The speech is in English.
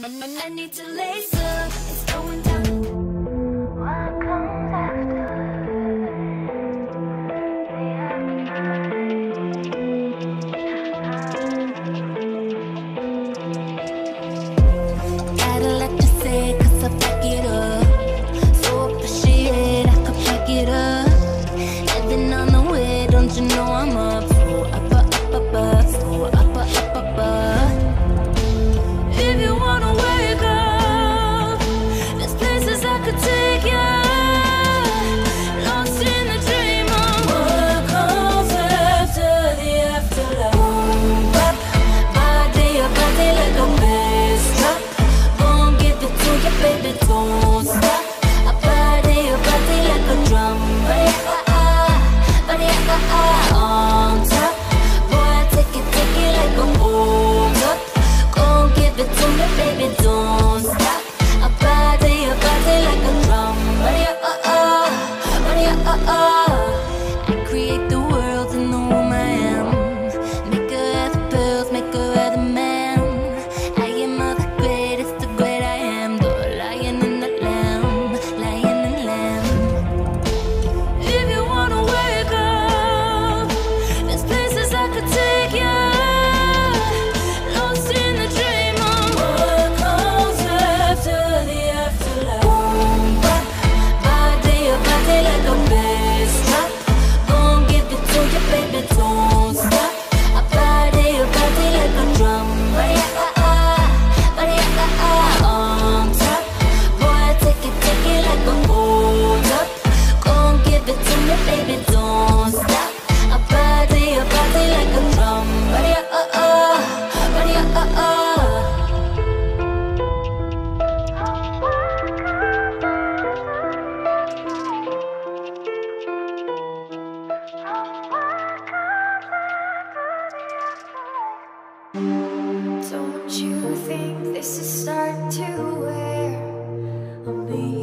I need to lace up, it's going down. What comes after the afterlife? Gotta let you say, cause I back it up. So appreciate, I could pack it up. Heading on the way, don't you know I'm up? So up, up, up, up, up. So up, up, up, up, up. If you wanna wake up, there's places I could take you. Lost in the dream of what comes after the afterlife. Body, your body like a bass drop. Gon' give it to you, baby, don't stop. I body, your body like a drum. Body, on top. Boy, I take it like a hold up. Gon' give it to me, baby, don't stop. I body, your body like a drum. Body, I create the world in the womb I am. Make her have the pills, make her have the man. I am all the greatest, the great I am. The lion and the lamb, lion and lamb. If you wanna wake up, there's places I could take you. Lost in the dream of what comes after the afterlife. Body, your body like a bass drop. Gon' give it to you, baby, don't stop. I body, your body like a drum. Body, on top. Boy, I take it like a hold up. Gon' give it to me, baby, don't stop. I body, your body like a drum. Body, Don't you think this is starting to wear on me?